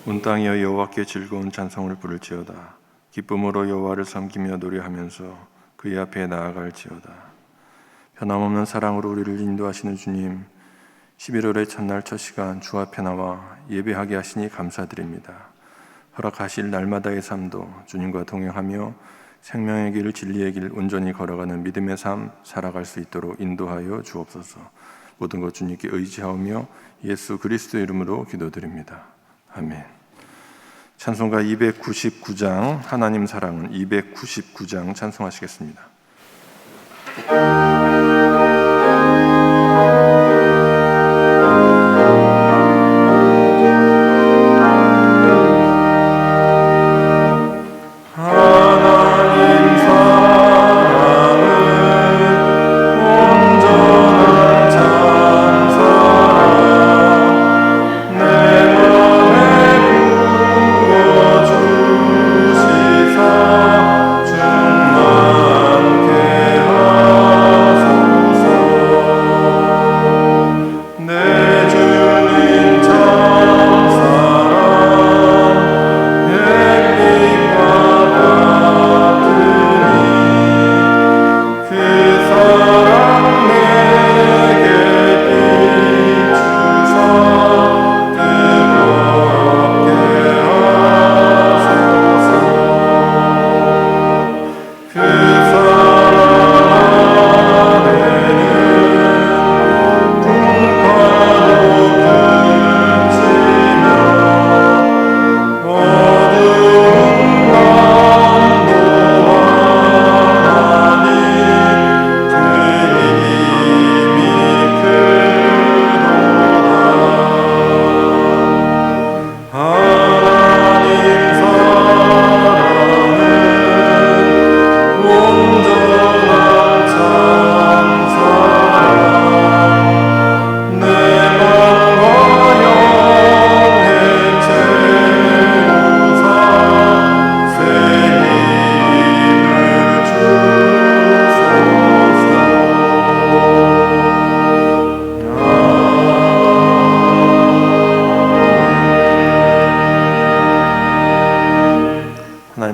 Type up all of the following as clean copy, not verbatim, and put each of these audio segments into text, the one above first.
온 땅이여 여호와께 즐거운 찬송을 부를지어다. 기쁨으로 여호와를 섬기며 노래하면서 그의 앞에 나아갈지어다. 변함없는 사랑으로 우리를 인도하시는 주님, 11월의 첫날 첫 시간 주 앞에 나와 예배하게 하시니 감사드립니다. 허락하실 날마다의 삶도 주님과 동행하며 생명의 길, 진리의 길 온전히 걸어가는 믿음의 삶 살아갈 수 있도록 인도하여 주옵소서. 모든 것 주님께 의지하며 예수 그리스도의 이름으로 기도드립니다. 아멘. 찬송가 299장 하나님 사랑은 299장 찬송하시겠습니다.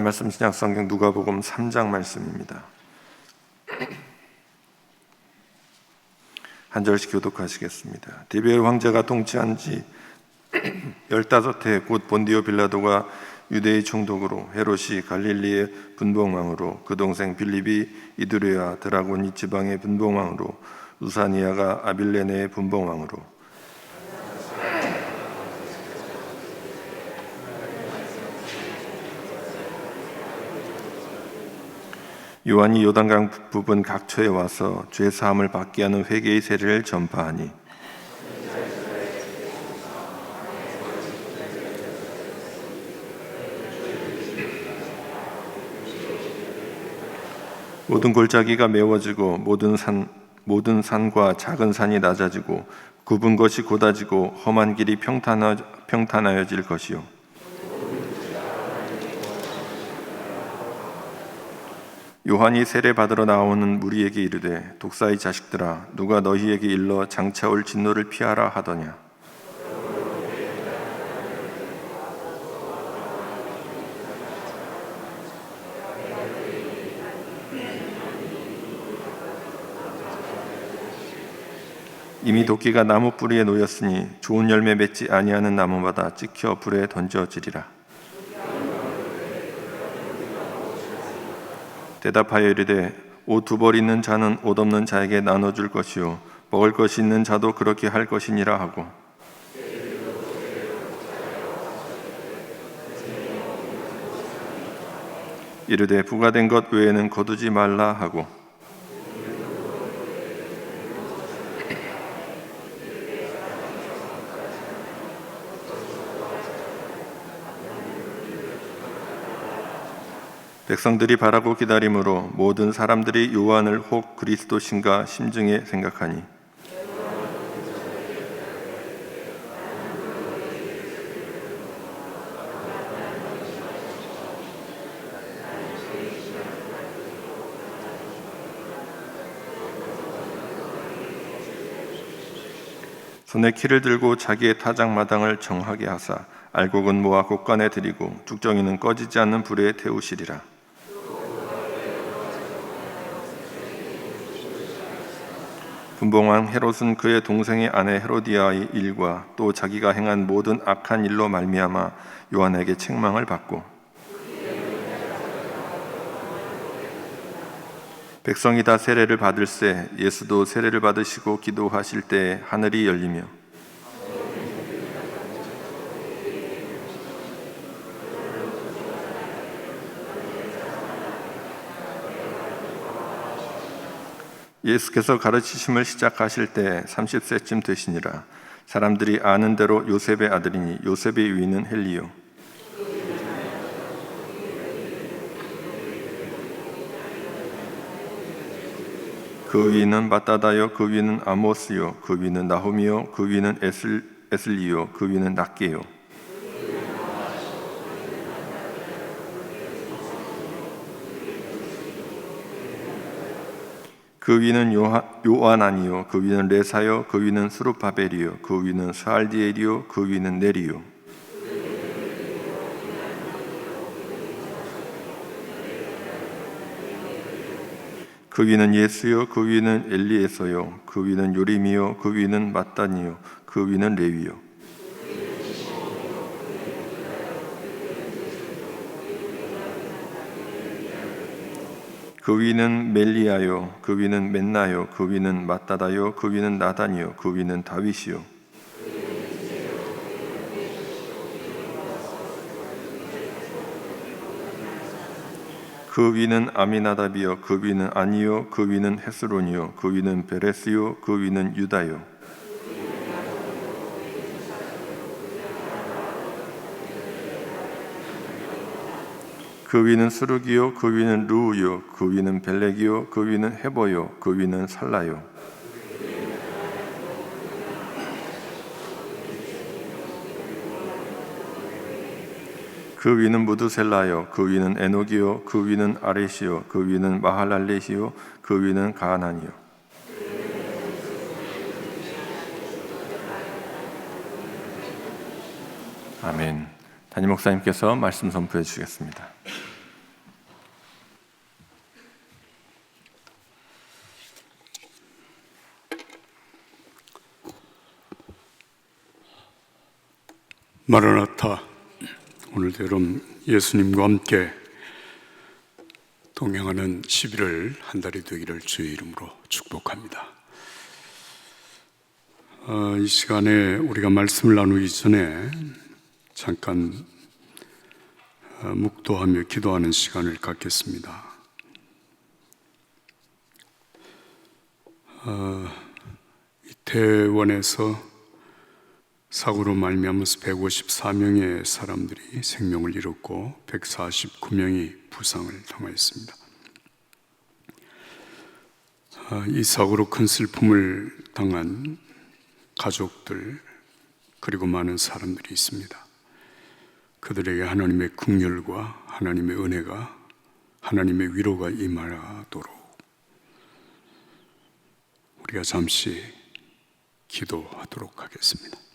말씀 신약성경 누가복음 3장 말씀입니다. 한 절씩 교독하시겠습니다. 디베르 황제가 통치한 지 15해 곧 본디오 빌라도가 유대의 총독으로, 헤롯이 갈릴리의 분봉왕으로, 그 동생 빌립이 이두레아 드라고니 지방의 분봉왕으로, 루사니아가 아빌레네의 분봉왕으로, 요한이 요단강 부분 각처에 와서 죄 사함을 받게 하는 회개의 세례를 전파하니 모든 골짜기가 메워지고 모든 산과 작은 산이 낮아지고 굽은 것이 곧아지고 험한 길이 평탄하여질 것이요 요한이 세례 받으러 나오는 무리에게 이르되 독사의 자식들아 누가 너희에게 일러 장차 올 진노를 피하라 하더냐. 이미 도끼가 나무 뿌리에 놓였으니 좋은 열매 맺지 아니하는 나무마다 찍혀 불에 던져지리라. 대답하여 이르되 옷 두 벌 있는 자는 옷 없는 자에게 나눠줄 것이요 먹을 것이 있는 자도 그렇게 할 것이니라 하고 이르되 부과된 것 외에는 거두지 말라 하고 백성들이 바라고 기다림으로 모든 사람들이 요한을 혹 그리스도신가 심중에 생각하니 손에 키를 들고 자기의 타작마당을 정하게 하사 알곡은 모아 곡간에 들이고 쭉정이는 꺼지지 않는 불에 태우시리라. 분봉한 헤롯은 그의 동생의 아내 헤로디아의 일과 또 자기가 행한 모든 악한 일로 말미암아 요한에게 책망을 받고 백성이 다 세례를 받을새 예수도 세례를 받으시고 기도하실 때 하늘이 열리며 예수께서 가르치심을 시작하실 때 30세쯤 되시니라. 사람들이 아는 대로 요셉의 아들이니 요셉의 위는 헬리요 그 위는 마따다요 그 위는 아모스요 그 위는 나홈이요 그 위는 에슬리요 그 위는 낫게요 그 위는 요아나니요 그 위는 레사요 그 위는 수르바벨이요 그 위는 스알디엘이요 그 위는 네리요 그 위는 예수요 그 위는 엘리에서요 그 위는 요림이요 그 위는 마따니요 그 위는 레위요 그 위는 멜리아요 그 위는 멘나요 그 위는 마따다요 그 위는 나단이요 그 위는 다윗이요 그 위는 아미나답이요 그 위는 아니요 그 위는 헤스론이요 그 위는 베레스요 그 위는 유다요 그 위는 스룹이요 그 위는 루우요 그 위는 벨렉이요 그 위는 헤버요 그 위는 살라요 그 위는 무드셀라요 그 위는 에녹이요 그 위는 아렛이요 그 위는 마할랄렛이요 그 위는 가하난이요 아멘. 담임 목사님께서 말씀 선포해 주시겠습니다. 마라나타, 오늘도 여러분 예수님과 함께 동행하는 11월 한 달이 되기를 주의 이름으로 축복합니다. 이 시간에 우리가 말씀을 나누기 전에 잠깐 묵도하며 기도하는 시간을 갖겠습니다. 이태원에서 사고로 말미암아서 154명의 사람들이 생명을 잃었고 149명이 부상을 당하였습니다. 이 사고로 큰 슬픔을 당한 가족들 그리고 많은 사람들이 있습니다. 그들에게 하나님의 긍휼과 하나님의 은혜가 하나님의 위로가 임하도록 우리가 잠시 기도하도록 하겠습니다.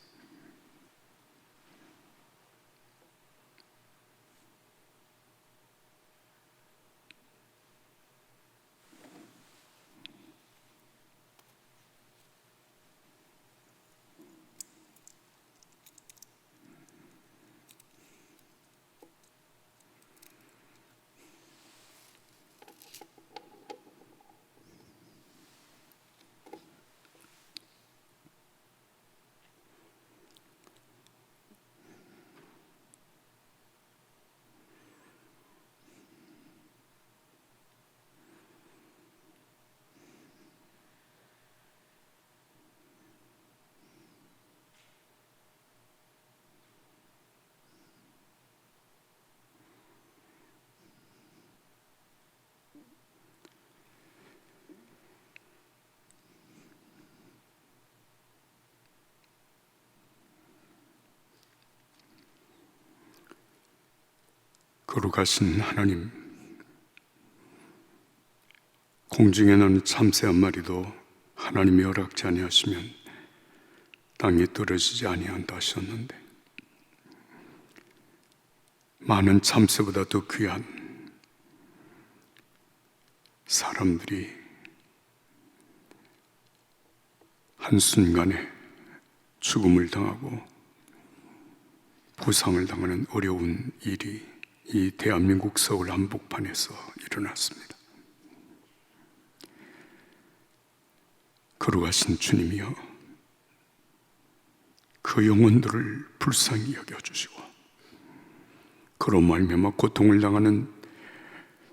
거룩하신 하나님, 공중에 나는 참새 한 마리도 하나님이 허락지 아니하시면 땅에 떨어지지 아니한다 하셨는데 많은 참새보다 더 귀한 사람들이 한순간에 죽음을 당하고 부상을 당하는 어려운 일이 이 대한민국 서울 한복판에서 일어났습니다. 걸어가신 주님이여, 그 영혼들을 불쌍히 여겨주시고 그로 말미암아 고통을 당하는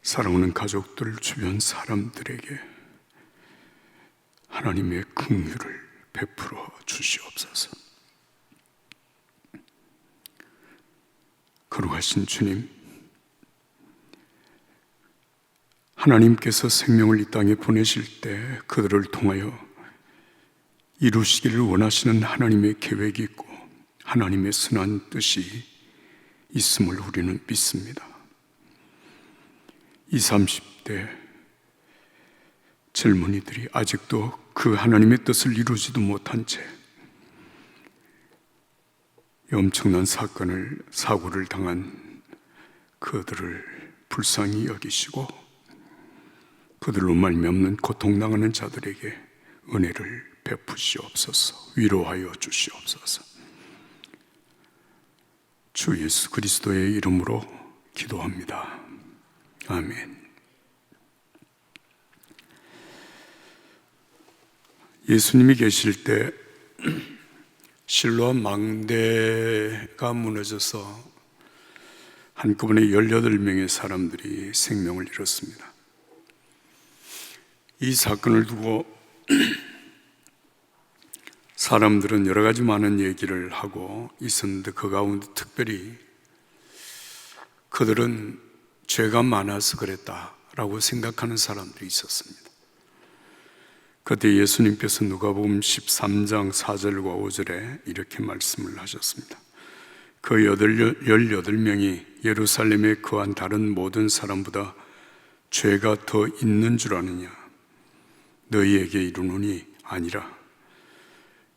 사랑하는 가족들, 주변 사람들에게 하나님의 긍휼을 베풀어 주시옵소서. 거룩하신 주님, 하나님께서 생명을 이 땅에 보내실 때 그들을 통하여 이루시기를 원하시는 하나님의 계획이 있고 하나님의 선한 뜻이 있음을 우리는 믿습니다. 20, 30대 젊은이들이 아직도 그 하나님의 뜻을 이루지도 못한 채 엄청난 사고를 당한 그들을 불쌍히 여기시고 그들로 말미암는 고통당하는 자들에게 은혜를 베푸시옵소서. 위로하여 주시옵소서. 주 예수 그리스도의 이름으로 기도합니다. 아멘. 예수님이 계실 때 실로암 망대가 무너져서 한꺼번에 18명의 사람들이 생명을 잃었습니다. 이 사건을 두고 사람들은 여러 가지 많은 얘기를 하고 있었는데 그 가운데 특별히 그들은 죄가 많아서 그랬다라고 생각하는 사람들이 있었습니다. 그때 예수님께서 누가복음 13장 4절과 5절에 이렇게 말씀을 하셨습니다. 그 18명이 예루살렘에 거한 다른 모든 사람보다 죄가 더 있는 줄 아느냐? 너희에게 이르노니 아니라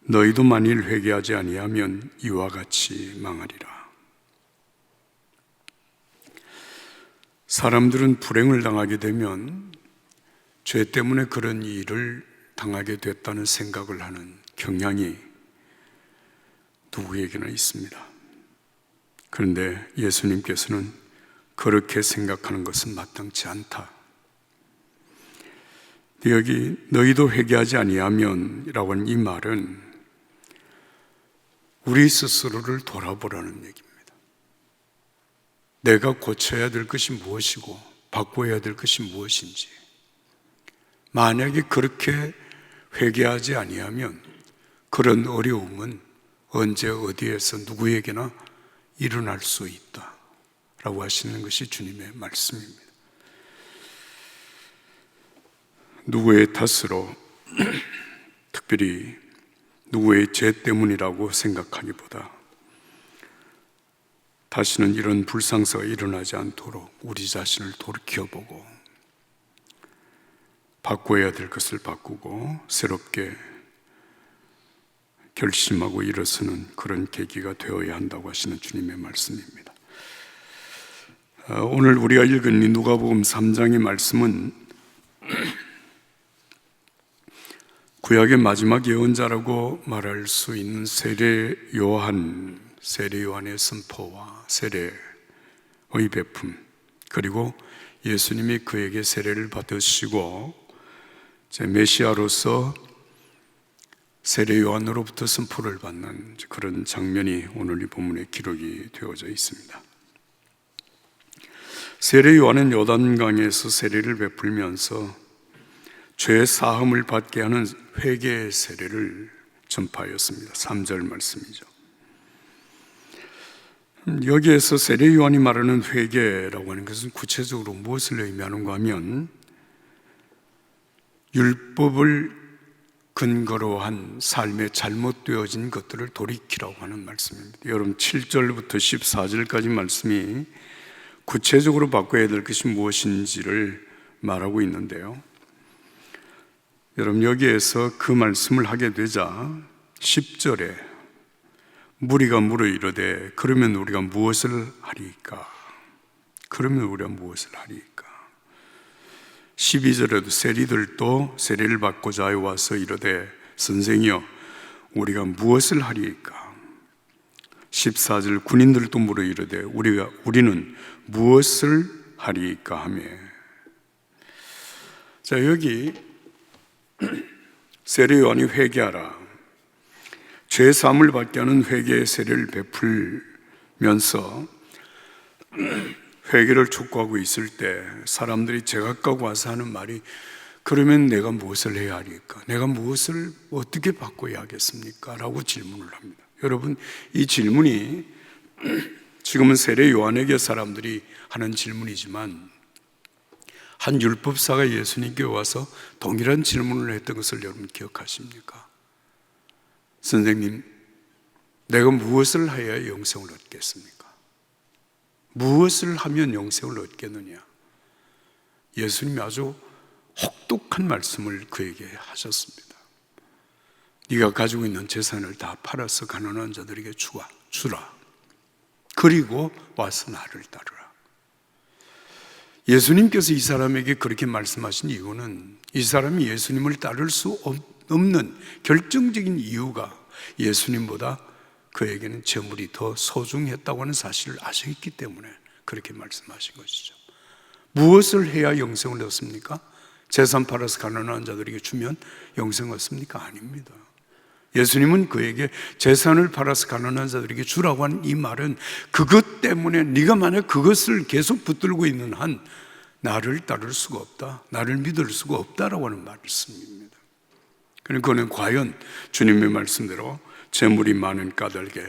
너희도 만일 회개하지 아니하면 이와 같이 망하리라. 사람들은 불행을 당하게 되면 죄 때문에 그런 일을 당하게 됐다는 생각을 하는 경향이 누구에게나 있습니다. 그런데 예수님께서는 그렇게 생각하는 것은 마땅치 않다. 여기 너희도 회개하지 아니하면 이라고 하는 이 말은 우리 스스로를 돌아보라는 얘기입니다. 내가 고쳐야 될 것이 무엇이고 바꿔야 될 것이 무엇인지, 만약에 그렇게 회개하지 아니하면 그런 어려움은 언제 어디에서 누구에게나 일어날 수 있다 라고 하시는 것이 주님의 말씀입니다. 누구의 탓으로 특별히 누구의 죄 때문이라고 생각하기보다 다시는 이런 불상사가 일어나지 않도록 우리 자신을 돌이켜보고 바꿔야 될 것을 바꾸고 새롭게 결심하고 일어서는 그런 계기가 되어야 한다고 하시는 주님의 말씀입니다. 오늘 우리가 읽은 이 누가복음 3장의 말씀은 구약의 마지막 예언자라고 말할 수 있는 세례 요한의 선포와 세례의 베품, 그리고 예수님이 그에게 세례를 받으시고 메시아로서 세례 요한으로부터 선포를 받는 그런 장면이 오늘 이 본문에 기록이 되어져 있습니다. 세례 요한은 요단강에서 세례를 베풀면서 죄 사함을 받게 하는 회개의 세례를 전파하였습니다. 3절 말씀이죠. 여기에서 세례 요한이 말하는 회개라고 하는 것은 구체적으로 무엇을 의미하는가 하면 율법을 근거로 한 삶에 잘못되어진 것들을 돌이키라고 하는 말씀입니다. 여러분 7절부터 14절까지 말씀이 구체적으로 바꿔야 될 것이 무엇인지를 말하고 있는데요, 여러분 여기에서 그 말씀을 하게 되자 10절에 무리가 물어 이르되 그러면 우리가 무엇을 하리까 그러면 우리가 무엇을 하리까? 12절에도 세리들도 세례를 받고자 와서 이르되 선생이여 우리가 무엇을 하리까? 14절 군인들도 물어 이르되 우리는 무엇을 하리까 하며. 자, 여기 세례 요한이 회개하라, 죄 사함을 받게 하는 회개의 세례를 베풀면서 회개를 촉구하고 있을 때 사람들이 제각각 와서 하는 말이 그러면 내가 무엇을 해야 하리까? 내가 무엇을 어떻게 바꿔야 하겠습니까? 라고 질문을 합니다. 여러분, 이 질문이 지금은 세례 요한에게 사람들이 하는 질문이지만 한 율법사가 예수님께 와서 동일한 질문을 했던 것을 여러분 기억하십니까? 선생님, 내가 무엇을 해야 영생을 얻겠습니까? 무엇을 하면 영생을 얻겠느냐? 예수님이 아주 혹독한 말씀을 그에게 하셨습니다. 네가 가지고 있는 재산을 다 팔아서 가난한 자들에게 주라. 그리고 와서 나를 따르라. 예수님께서 이 사람에게 그렇게 말씀하신 이유는 이 사람이 예수님을 따를 수 없는 결정적인 이유가 예수님보다 그에게는 재물이 더 소중했다고 하는 사실을 아셨기 때문에 그렇게 말씀하신 것이죠. 무엇을 해야 영생을 얻습니까? 재산 팔아서 가난한 자들에게 주면 영생 얻습니까? 아닙니다. 예수님은 그에게 재산을 팔아서 가난한 자들에게 주라고 하는 이 말은 그것 때문에 네가 만약 그것을 계속 붙들고 있는 한 나를 따를 수가 없다, 나를 믿을 수가 없다라고 하는 말씀입니다. 그러니까 그는 과연 주님의 말씀대로 재물이 많은 까닭에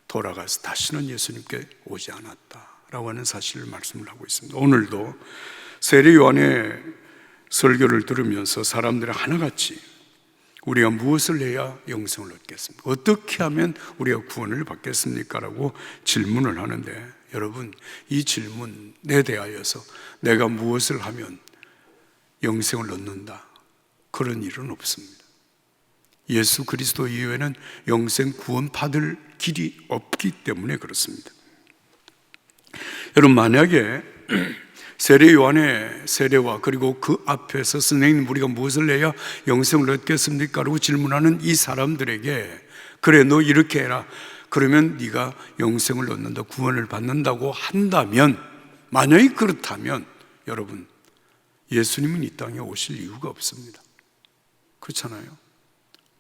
돌아가서 다시는 예수님께 오지 않았다라고 하는 사실을 말씀을 하고 있습니다. 오늘도 세례 요한의 설교를 들으면서 사람들이 하나같이 우리가 무엇을 해야 영생을 얻겠습니까? 어떻게 하면 우리가 구원을 받겠습니까? 라고 질문을 하는데 여러분, 이 질문에 대하여서 내가 무엇을 하면 영생을 얻는다, 그런 일은 없습니다. 예수 그리스도 이외에는 영생 구원 받을 길이 없기 때문에 그렇습니다. 여러분, 만약에 세례 요한의 세례와 그리고 그 앞에서 선생님 우리가 무엇을 해야 영생을 얻겠습니까? 라고 질문하는 이 사람들에게 그래 너 이렇게 해라, 그러면 네가 영생을 얻는다, 구원을 받는다고 한다면, 만약에 그렇다면 여러분, 예수님은 이 땅에 오실 이유가 없습니다. 그렇잖아요.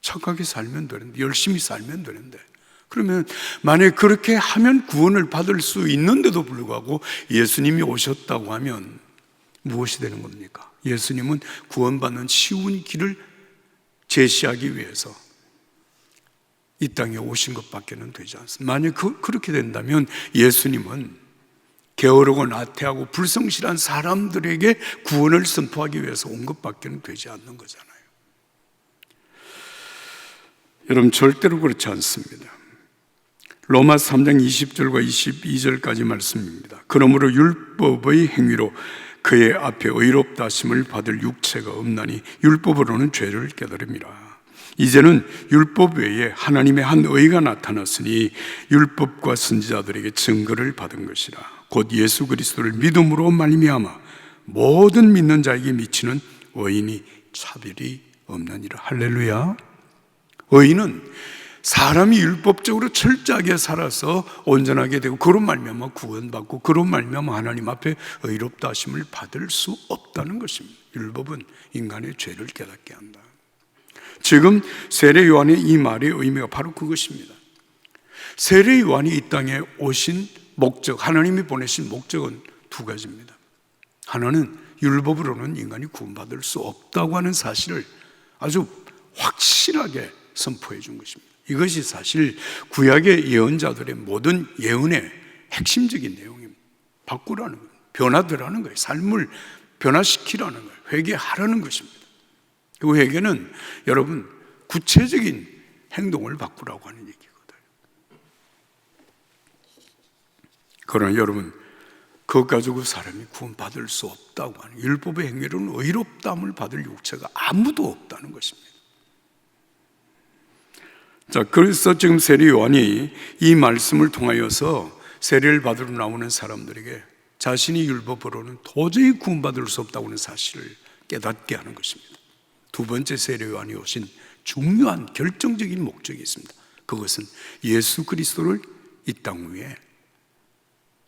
착하게 살면 되는데, 열심히 살면 되는데, 그러면 만약에 그렇게 하면 구원을 받을 수 있는데도 불구하고 예수님이 오셨다고 하면 무엇이 되는 겁니까? 예수님은 구원받는 쉬운 길을 제시하기 위해서 이 땅에 오신 것밖에는 되지 않습니다. 만약 그렇게 된다면 예수님은 게으르고 나태하고 불성실한 사람들에게 구원을 선포하기 위해서 온 것밖에는 되지 않는 거잖아요. 여러분, 절대로 그렇지 않습니다. 로마 3장 20절과 22절까지 말씀입니다. 그러므로 율법의 행위로 그의 앞에 의롭다 하심을 받을 육체가 없나니 율법으로는 죄를 깨달음이라. 이제는 율법 외에 하나님의 한 의가 나타났으니 율법과 선지자들에게 증거를 받은 것이라. 곧 예수 그리스도를 믿음으로 말미암아 모든 믿는 자에게 미치는 의인이 차별이 없느니라. 할렐루야. 의인은 사람이 율법적으로 철저하게 살아서 온전하게 되고 그로 말미암아 구원받고 그로 말미암아 하나님 앞에 의롭다 하심을 받을 수 없다는 것입니다. 율법은 인간의 죄를 깨닫게 한다. 지금 세례 요한의 이 말의 의미가 바로 그것입니다. 세례 요한이 이 땅에 오신 목적, 하나님이 보내신 목적은 두 가지입니다. 하나는 율법으로는 인간이 구원받을 수 없다고 하는 사실을 아주 확실하게 선포해 준 것입니다. 이것이 사실 구약의 예언자들의 모든 예언의 핵심적인 내용입니다. 바꾸라는 거예요. 변화되라는 거예요. 삶을 변화시키라는 거예요. 회개하라는 것입니다. 그 회개는 여러분 구체적인 행동을 바꾸라고 하는 얘기거든요. 그러나 여러분, 그것 가지고 사람이 구원받을 수 없다고 하는, 율법의 행위로는 의롭다함을 받을 육체가 아무도 없다는 것입니다. 자, 그래서 지금 세례 요한이 이 말씀을 통하여서 세례를 받으러 나오는 사람들에게 자신이 율법으로는 도저히 구원받을 수 없다고 하는 사실을 깨닫게 하는 것입니다. 두 번째 세례 요한이 오신 중요한 결정적인 목적이 있습니다. 그것은 예수 그리스도를 이 땅 위에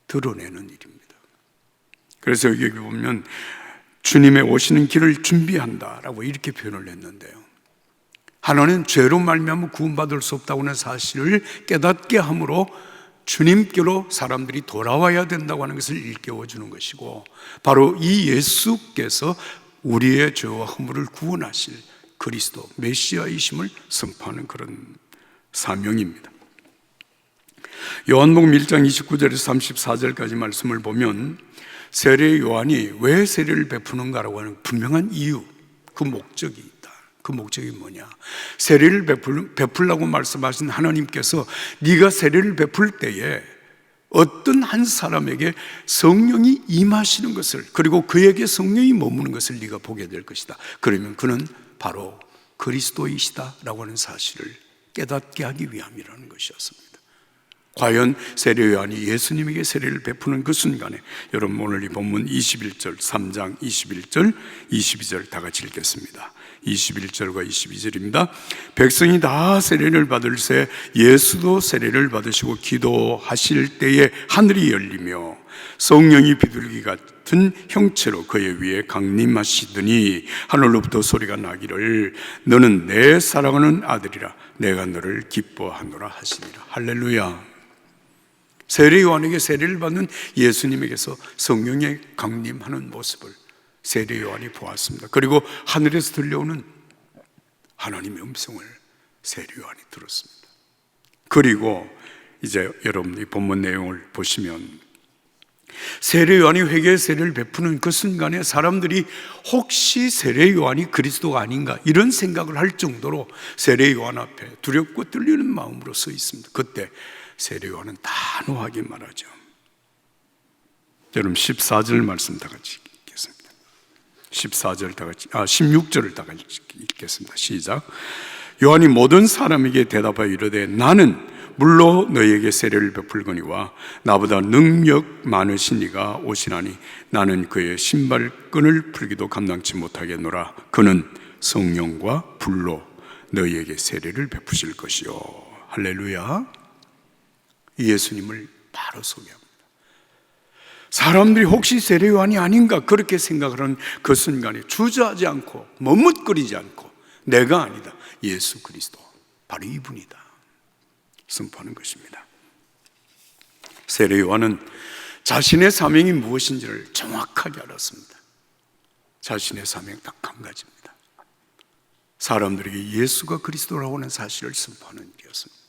드러내는 일입니다. 그래서 여기 보면 주님의 오시는 길을 준비한다라고 이렇게 표현을 했는데요, 하나는 죄로 말미암아 구원받을 수 없다고 하는 사실을 깨닫게 함으로 주님께로 사람들이 돌아와야 된다고 하는 것을 일깨워주는 것이고, 바로 이 예수께서 우리의 죄와 허물을 구원하실 그리스도 메시아이심을 선포하는 그런 사명입니다. 요한복음 1장 29절에서 34절까지 말씀을 보면 세례 요한이 왜 세례를 베푸는가라고 하는 분명한 이유, 그 목적이 있다. 그 목적이 뭐냐? 세례를 베풀라고 말씀하신 하나님께서 네가 세례를 베풀 때에 어떤 한 사람에게 성령이 임하시는 것을, 그리고 그에게 성령이 머무는 것을 네가 보게 될 것이다. 그러면 그는 바로 그리스도이시다라고 하는 사실을 깨닫게 하기 위함이라는 것이었습니다. 과연 세례 요한이 예수님에게 세례를 베푸는 그 순간에, 여러분 오늘 이 본문 21절, 3장 21절, 22절 다 같이 읽겠습니다. 21절과 22절입니다. 백성이 다 세례를 받을새 예수도 세례를 받으시고 기도하실 때에 하늘이 열리며 성령이 비둘기 같은 형체로 그의 위에 강림하시더니 하늘로부터 소리가 나기를 너는 내 사랑하는 아들이라 내가 너를 기뻐하노라 하시니라. 할렐루야. 세례 요한에게 세례를 받는 예수님에게서 성령의 강림하는 모습을 세례 요한이 보았습니다. 그리고 하늘에서 들려오는 하나님의 음성을 세례 요한이 들었습니다. 그리고 이제 여러분 이 본문 내용을 보시면 세례 요한이 회개의 세례를 베푸는 그 순간에 사람들이 혹시 세례 요한이 그리스도가 아닌가 이런 생각을 할 정도로 세례 요한 앞에 두렵고 떨리는 마음으로 서 있습니다. 그때 세례 요한은 단호하게 말하죠. 여러분 14절 말씀 다 같이 읽겠습니다. 14절 다 같이 16절을 다 같이 읽겠습니다. 시작. 요한이 모든 사람에게 대답하여 이르되 나는 물로 너희에게 세례를 베풀거니와 나보다 능력 많으신 이가 오시나니 나는 그의 신발끈을 풀기도 감당치 못하겠노라. 그는 성령과 불로 너희에게 세례를 베푸실 것이요. 할렐루야. 예수님을 바로 소개합니다. 사람들이 혹시 세례 요한이 아닌가 그렇게 생각을 하는 그 순간에 주저하지 않고 머뭇거리지 않고 내가 아니다, 예수 그리스도 바로 이분이다 선포하는 것입니다. 세례 요한은 자신의 사명이 무엇인지를 정확하게 알았습니다. 자신의 사명 딱 한 가지입니다. 사람들에게 예수가 그리스도라고 하는 사실을 선포하는 일이었습니다.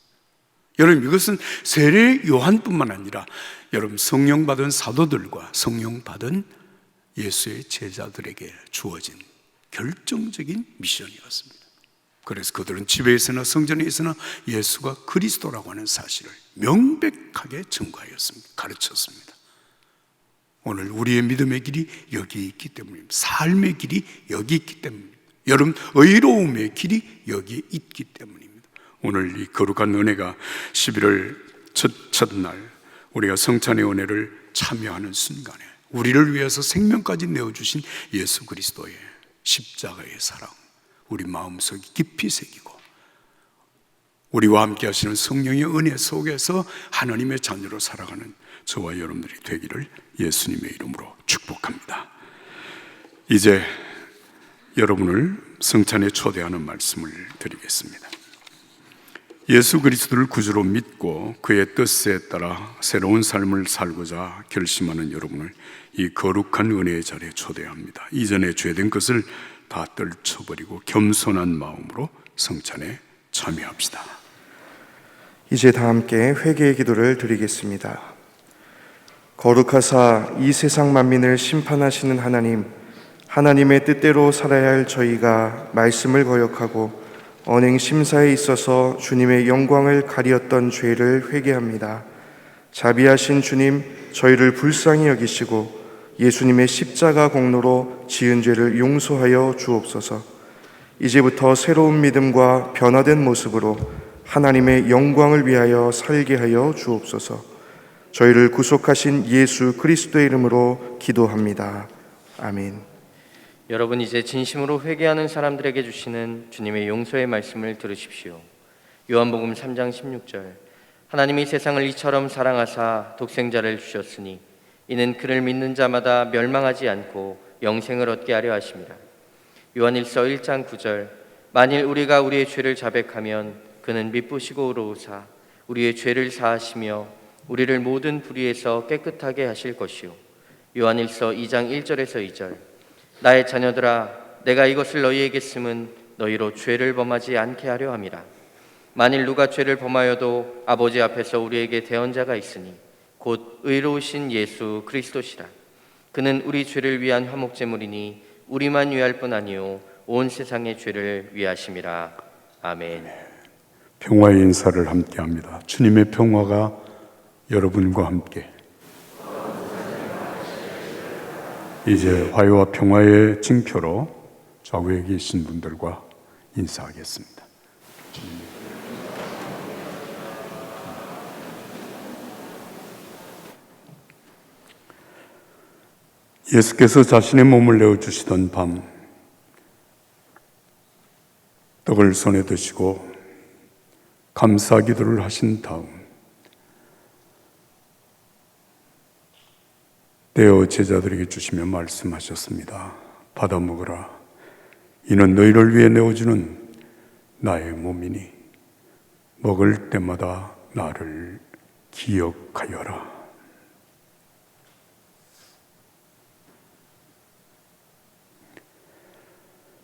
여러분 이것은 세례 요한뿐만 아니라 여러분 성령 받은 사도들과 성령 받은 예수의 제자들에게 주어진 결정적인 미션이었습니다. 그래서 그들은 집에서나 성전에서나 예수가 그리스도라고 하는 사실을 명백하게 증거하였습니다. 가르쳤습니다. 오늘 우리의 믿음의 길이 여기 있기 때문입니다. 삶의 길이 여기 있기 때문입니다. 여러분 의로움의 길이 여기 있기 때문입니다. 오늘 이 거룩한 은혜가 11월 첫날 우리가 성찬의 은혜를 참여하는 순간에 우리를 위해서 생명까지 내어주신 예수 그리스도의 십자가의 사랑 우리 마음속에 깊이 새기고 우리와 함께 하시는 성령의 은혜 속에서 하나님의 자녀로 살아가는 저와 여러분들이 되기를 예수님의 이름으로 축복합니다. 이제 여러분을 성찬에 초대하는 말씀을 드리겠습니다. 예수 그리스도를 구주로 믿고 그의 뜻에 따라 새로운 삶을 살고자 결심하는 여러분을 이 거룩한 은혜의 자리에 초대합니다. 이전에 죄된 것을 다 떨쳐버리고 겸손한 마음으로 성찬에 참여합시다. 이제 다 함께 회개의 기도를 드리겠습니다. 거룩하사 이 세상 만민을 심판하시는 하나님, 하나님의 뜻대로 살아야 할 저희가 말씀을 거역하고 언행 심사에 있어서 주님의 영광을 가리었던 죄를 회개합니다. 자비하신 주님, 저희를 불쌍히 여기시고 예수님의 십자가 공로로 지은 죄를 용서하여 주옵소서. 이제부터 새로운 믿음과 변화된 모습으로 하나님의 영광을 위하여 살게 하여 주옵소서. 저희를 구속하신 예수 그리스도의 이름으로 기도합니다. 아멘. 여러분 이제 진심으로 회개하는 사람들에게 주시는 주님의 용서의 말씀을 들으십시오. 요한복음 3장 16절 하나님이 세상을 이처럼 사랑하사 독생자를 주셨으니 이는 그를 믿는 자마다 멸망하지 않고 영생을 얻게 하려 하심이라. 요한일서 1장 9절 만일 우리가 우리의 죄를 자백하면 그는 미쁘시고 의로우사 우리의 죄를 사하시며 우리를 모든 불의에서 깨끗하게 하실 것이요. 요한일서 2장 1절에서 2절 나의 자녀들아 내가 이것을 너희에게 쓰면 너희로 죄를 범하지 않게 하려 함이라. 만일 누가 죄를 범하여도 아버지 앞에서 우리에게 대언자가 있으니 곧 의로우신 예수 그리스도시라. 그는 우리 죄를 위한 화목제물이니 우리만 위할 뿐 아니요 온 세상의 죄를 위하심이라. 아멘. 평화의 인사를 함께합니다. 주님의 평화가 여러분과 함께. 이제 화해와 평화의 징표로 좌우에 계신 분들과 인사하겠습니다. 예수께서 자신의 몸을 내어주시던 밤 떡을 손에 드시고 감사 기도를 하신 다음 떼어 제자들에게 주시며 말씀하셨습니다. 받아 먹으라. 이는 너희를 위해 내어주는 나의 몸이니 먹을 때마다 나를 기억하여라.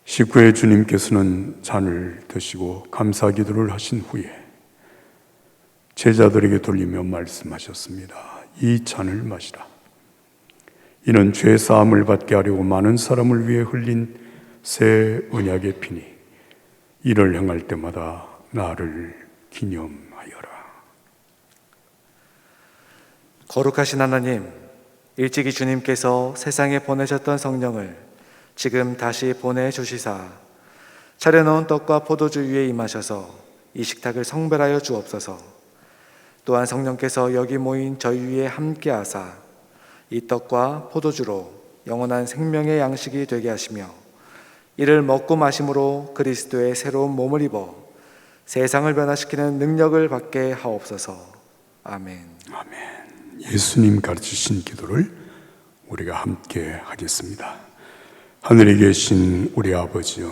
식후에 주님께서는 잔을 드시고 감사 기도를 하신 후에 제자들에게 돌리며 말씀하셨습니다. 이 잔을 마시라. 이는 죄 사함을 받게 하려고 많은 사람을 위해 흘린 새 언약의 피니 이를 행할 때마다 나를 기념하여라. 거룩하신 하나님, 일찍이 주님께서 세상에 보내셨던 성령을 지금 다시 보내주시사 차려놓은 떡과 포도주 위에 임하셔서 이 식탁을 성별하여 주옵소서. 또한 성령께서 여기 모인 저희 위에 함께하사 이 떡과 포도주로 영원한 생명의 양식이 되게 하시며 이를 먹고 마심으로 그리스도의 새로운 몸을 입어 세상을 변화시키는 능력을 받게 하옵소서. 아멘. 아멘. 예수님 가르치신 기도를 우리가 함께 하겠습니다. 하늘에 계신 우리 아버지여,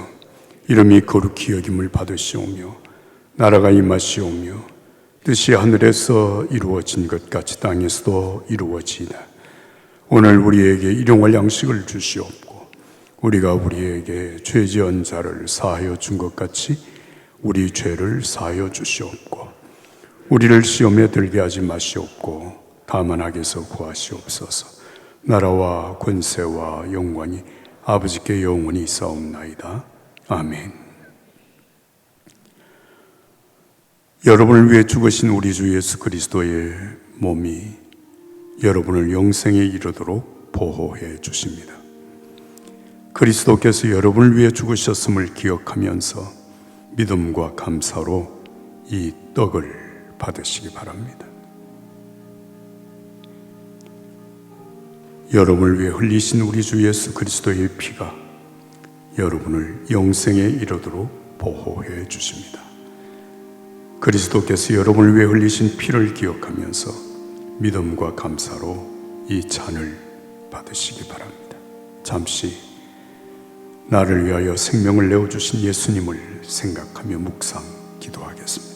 이름이 거룩히 여김을 받으시오며 나라가 임하시오며 뜻이 하늘에서 이루어진 것 같이 땅에서도 이루어지이다. 오늘 우리에게 일용할 양식을 주시옵고 우리가 우리에게 죄 지은 자를 사하여 준 것 같이 우리 죄를 사하여 주시옵고 우리를 시험에 들게 하지 마시옵고 다만 악에서 구하시옵소서. 나라와 권세와 영광이 아버지께 영원히 있사옵나이다. 아멘. 여러분을 위해 죽으신 우리 주 예수 그리스도의 몸이 여러분을 영생에 이르도록 보호해 주십니다. 그리스도께서 여러분을 위해 죽으셨음을 기억하면서 믿음과 감사로 이 떡을 받으시기 바랍니다. 여러분을 위해 흘리신 우리 주 예수 그리스도의 피가 여러분을 영생에 이르도록 보호해 주십니다. 그리스도께서 여러분을 위해 흘리신 피를 기억하면서 믿음과 감사로 이 잔을 받으시기 바랍니다. 잠시 나를 위하여 생명을 내어주신 예수님을 생각하며 묵상 기도하겠습니다.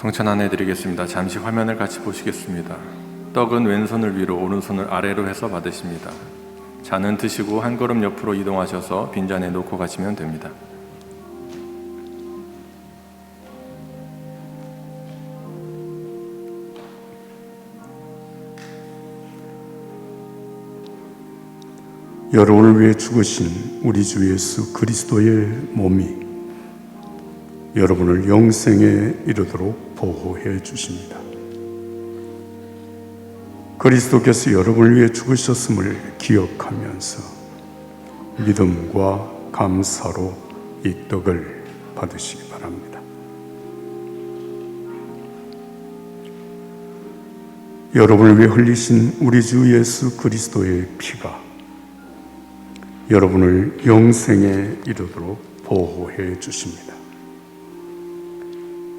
성찬 안내드리겠습니다. 잠시 화면을 같이 보시겠습니다. 떡은 왼손을 위로 오른손을 아래로 해서 받으십니다. 잔은 드시고 한 걸음 옆으로 이동하셔서 빈잔에 놓고 가시면 됩니다. 여러분을 위해 죽으신 우리 주 예수 그리스도의 몸이 여러분을 영생에 이르도록 보호해 주십니다. 그리스도께서 여러분을 위해 죽으셨음을 기억하면서 믿음과 감사로 이 떡을 받으시기 바랍니다. 여러분을 위해 흘리신 우리 주 예수 그리스도의 피가 여러분을 영생에 이르도록 보호해 주십니다.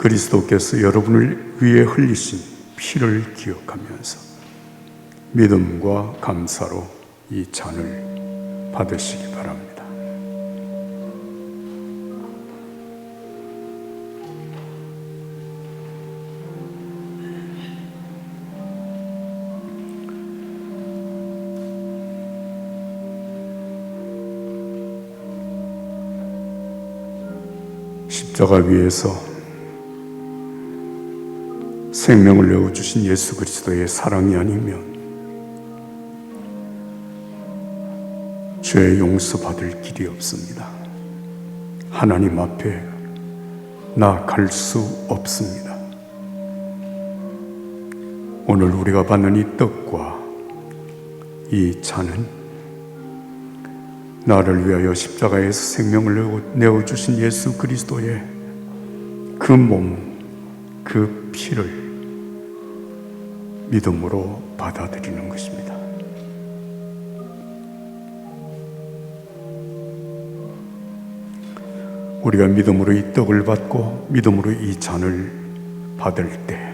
그리스도께서 여러분을 위해 흘리신 피를 기억하면서 믿음과 감사로 이 잔을 받으시기 바랍니다. 십자가 위에서 생명을 내어주신 예수 그리스도의 사랑이 아니면 죄 용서받을 길이 없습니다. 하나님 앞에 나아갈 수 없습니다. 오늘 우리가 받는 이 떡과 이 잔은 나를 위하여 십자가에서 생명을 내어주신 예수 그리스도의 그 몸, 그 피를 믿음으로 받아들이는 것입니다. 우리가 믿음으로 이 떡을 받고 믿음으로 이 잔을 받을 때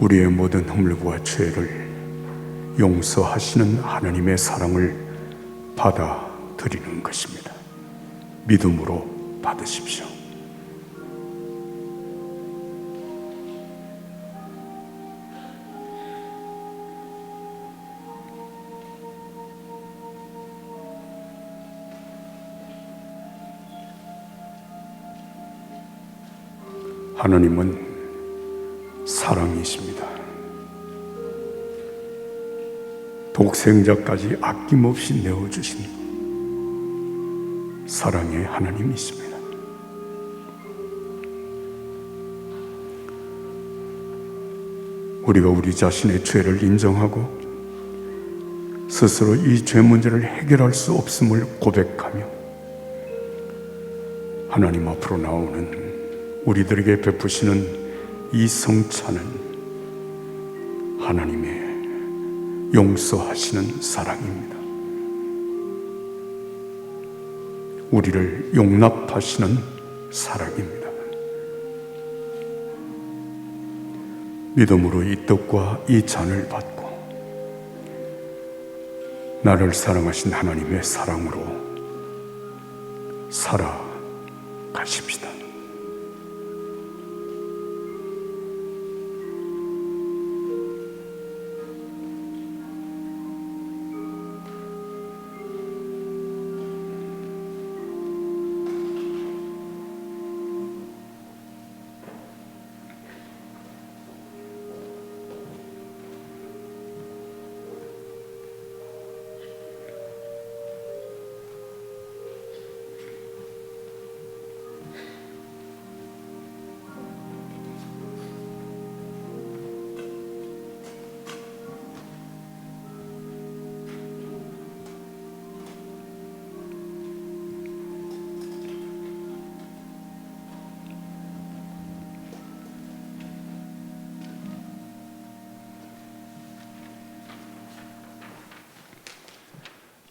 우리의 모든 허물과 죄를 용서하시는 하나님의 사랑을 받아들이는 것입니다. 믿음으로 받으십시오. 하나님은 사랑이십니다. 독생자까지 아낌없이 내어주신 사랑의 하나님이십니다. 우리가 우리 자신의 죄를 인정하고 스스로 이 죄 문제를 해결할 수 없음을 고백하며 하나님 앞으로 나오는 우리들에게 베푸시는 이 성찬은 하나님의 용서하시는 사랑입니다. 우리를 용납하시는 사랑입니다. 믿음으로 이 떡과 이 잔을 받고 나를 사랑하신 하나님의 사랑으로 살아가십시다.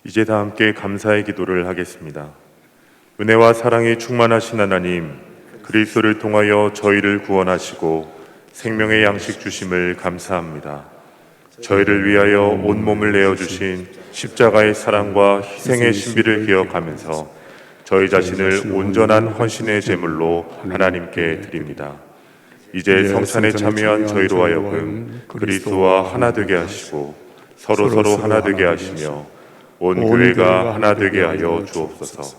이제 다 함께 감사의 기도를 하겠습니다. 은혜와 사랑이 충만하신 하나님, 그리스도를 통하여 저희를 구원하시고 생명의 양식 주심을 감사합니다. 저희를 위하여 온몸을 내어주신 십자가의 사랑과 희생의 신비를 기억하면서 저희 자신을 온전한 헌신의 제물로 하나님께 드립니다. 이제 성찬에 참여한 저희로 하여금 그리스도와 하나 되게 하시고 서로 하나 되게 하시며 온 교회가 하나 되게 하여 주옵소서.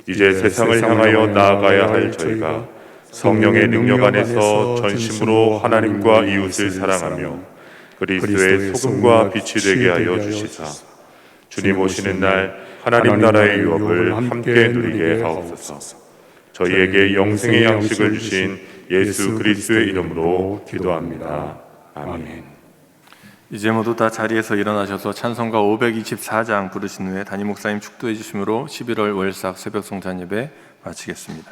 이제 세상을 향하여 나아가야 할 저희가 성령의 능력 안에서 전심으로 하나님과 이웃을 사랑하며 그리스도의 소금과 빛이 되게 하여 주시사 주님 오시는 날 하나님 나라의 유업을 함께 누리게 하옵소서. 저희에게 영생의 양식을 주신 예수 그리스도의 이름으로 기도합니다. 아멘. 이제 모두 다 자리에서 일어나셔서 찬송가 524장 부르신 후에 담임 목사님 축도해 주심으로 11월 월삭 새벽 성찬 예배 마치겠습니다.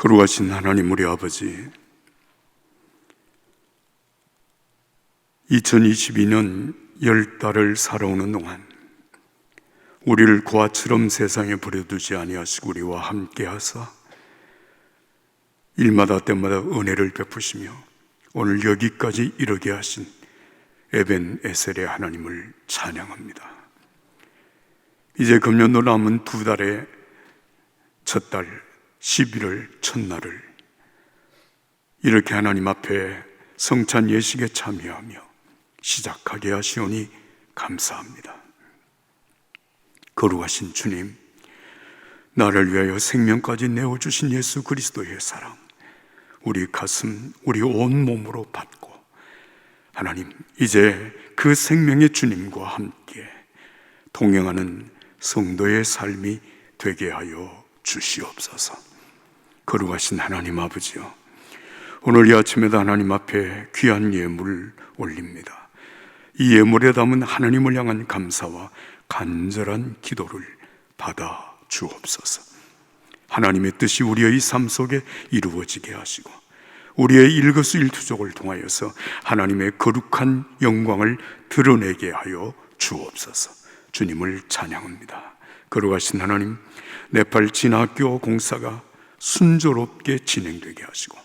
거룩하신 하나님 우리 아버지, 2022년 10달을 살아오는 동안 우리를 고아처럼 세상에 버려두지 아니하시고 우리와 함께하사 일마다 때마다 은혜를 베푸시며 오늘 여기까지 이르게 하신 에벤 에셀의 하나님을 찬양합니다. 이제 금년도 남은 2달의 첫 달 11월 첫날을 이렇게 하나님 앞에 성찬 예식에 참여하며 시작하게 하시오니 감사합니다. 거룩하신 주님, 나를 위하여 생명까지 내어주신 예수 그리스도의 사랑, 우리 가슴, 우리 온몸으로 받고 하나님, 이제 그 생명의 주님과 함께 동행하는 성도의 삶이 되게 하여 주시옵소서. 거룩하신 하나님 아버지요, 오늘 이 아침에도 하나님 앞에 귀한 예물 올립니다. 이 예물에 담은 하나님을 향한 감사와 간절한 기도를 받아 주옵소서. 하나님의 뜻이 우리의 삶 속에 이루어지게 하시고 우리의 일거수일투족을 통하여서 하나님의 거룩한 영광을 드러내게 하여 주옵소서. 주님을 찬양합니다. 거룩하신 하나님, 네팔 진학교 공사가 순조롭게 진행되게 하시고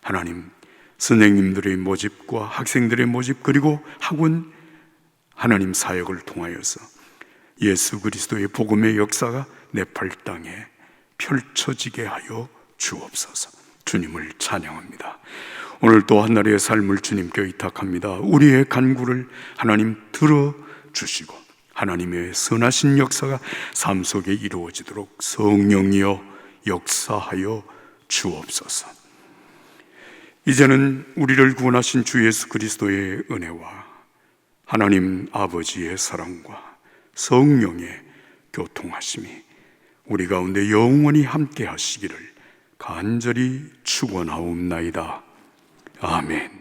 하나님, 선생님들의 모집과 학생들의 모집 그리고 학원 하나님 사역을 통하여서 예수 그리스도의 복음의 역사가 네팔 땅에 펼쳐지게 하여 주옵소서. 주님을 찬양합니다. 오늘 또 한나라의 삶을 주님께 의탁합니다. 우리의 간구를 하나님 들어주시고 하나님의 선하신 역사가 삶 속에 이루어지도록 성령이여 역사하여 주옵소서. 이제는 우리를 구원하신 주 예수 그리스도의 은혜와 하나님 아버지의 사랑과 성령의 교통하심이 우리 가운데 영원히 함께 하시기를 간절히 축원하옵나이다. 아멘.